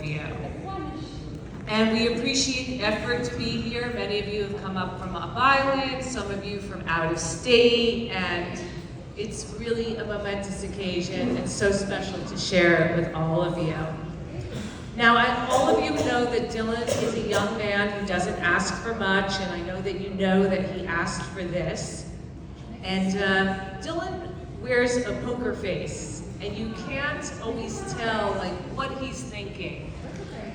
you. And we appreciate the effort to be here. Many of you have come up from Up Island, some of you from out of state, and it's really a momentous occasion and so special to share it with all of you. Now, all of you know that Dylan is a young man who doesn't ask for much, and I know that you know that he asked for this. And Dylan wears a poker face, and you can't always tell what he's thinking.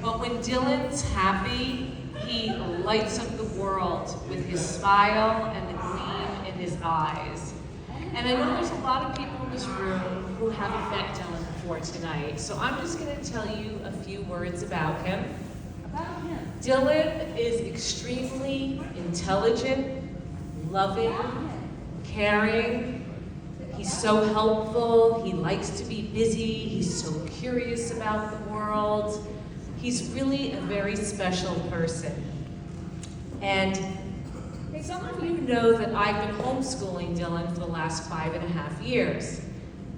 But when Dylan's happy, he lights up the world with his smile and the gleam in his eyes. And I know there's a lot of people in this room who haven't met Dylan before tonight, so I'm just going to tell you a few words about him. Dylan is extremely intelligent, loving, caring. He's so helpful. He likes to be busy. He's so curious about the world. He's really a very special person. And some of you know that I've been homeschooling Dylan for the last 5.5 years.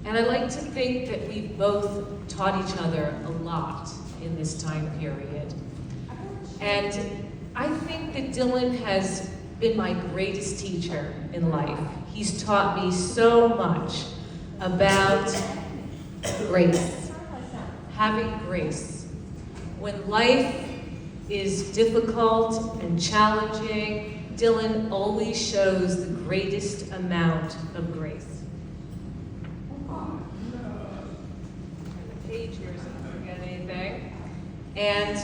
And I like to think that we've both taught each other a lot in this time period. And I think that Dylan has been my greatest teacher in life. He's taught me so much about grace, having grace. When life is difficult and challenging, Dylan always shows the greatest amount of grace. Turn the page here so I don't forget anything. And,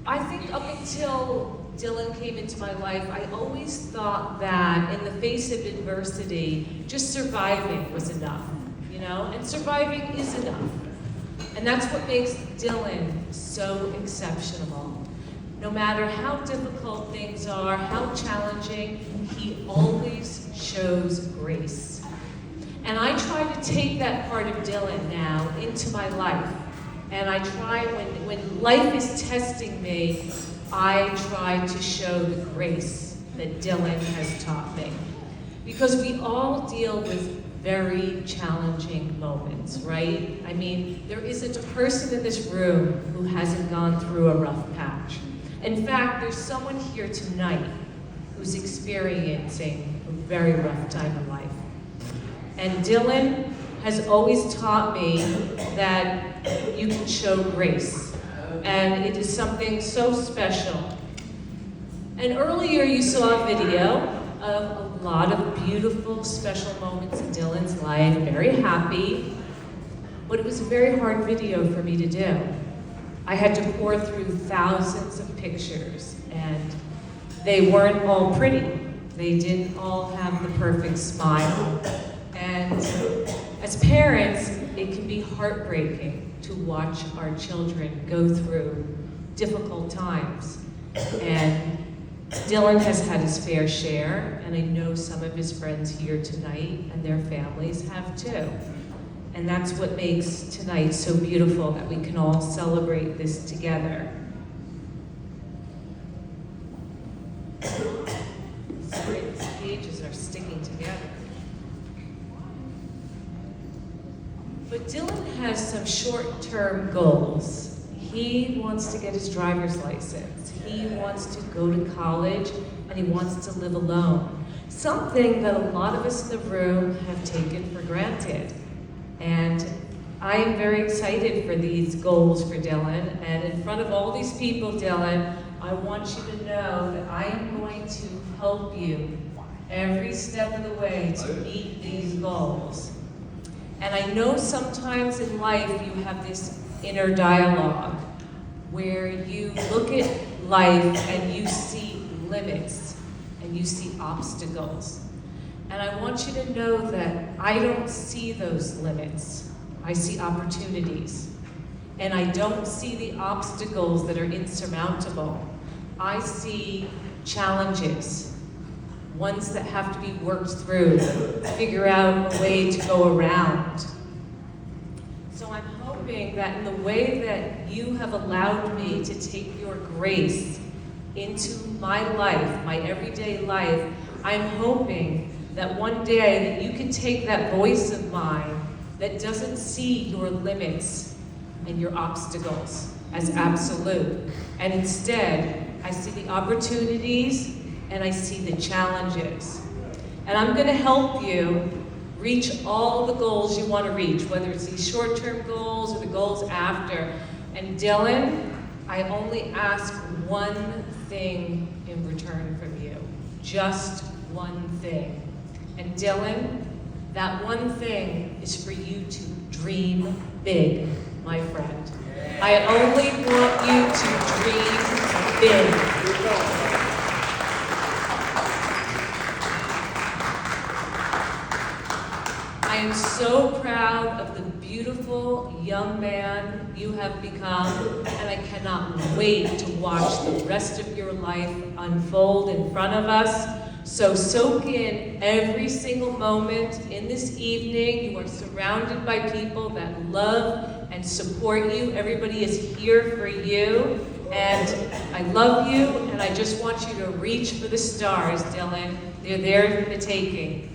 I think up until Dylan came into my life, I always thought that in the face of adversity, just surviving was enough, and surviving is enough. And that's what makes Dylan so exceptional. No matter how difficult things are, how challenging, he always shows grace. And I try to take that part of Dylan now into my life. And I try, when life is testing me, I try to show the grace that Dylan has taught me. Because we all deal with very challenging moments, right? I mean, there isn't a person in this room who hasn't gone through a rough patch. In fact, there's someone here tonight who's experiencing a very rough time in life. And Dylan has always taught me that you can show grace. And it is something so special. And earlier you saw a video of a lot of beautiful, special moments in Dylan's life, very happy. But it was a very hard video for me to do. I had to pour through thousands of pictures, and they weren't all pretty. They didn't all have the perfect smile. And as parents, it can be heartbreaking to watch our children go through difficult times. And Dylan has had his fair share, and I know some of his friends here tonight and their families have too. And that's what makes tonight so beautiful, that we can all celebrate this together. Sorry, these pages are sticking together. But Dylan has some short-term goals. He wants to get his driver's license. He wants to go to college, and he wants to live alone. Something that a lot of us in the room have taken for granted. And I am very excited for these goals for Dylan. And in front of all these people, Dylan, I want you to know that I am going to help you every step of the way to meet these goals. And I know sometimes in life you have this inner dialogue where you look at life and you see limits and you see obstacles. And I want you to know that I don't see those limits. I see opportunities. And I don't see the obstacles that are insurmountable. I see challenges, ones that have to be worked through, figure out a way to go around. So I'm hoping that in the way that you have allowed me to take your grace into my life, my everyday life, I'm hoping that one day that you can take that voice of mine that doesn't see your limits and your obstacles as absolute. And instead, I see the opportunities and I see the challenges. And I'm gonna help you reach all the goals you want to reach, whether it's these short-term goals or the goals after. And Dylan, I only ask one thing in return from you. Just one thing. And Dylan, that one thing is for you to dream big, my friend. I only want you to dream big. I am so proud of the beautiful young man you have become, and I cannot wait to watch the rest of your life unfold in front of us. So soak in every single moment in this evening. You are surrounded by people that love and support you. Everybody is here for you, and I love you, and I just want you to reach for the stars, Dylan. They're there for the taking.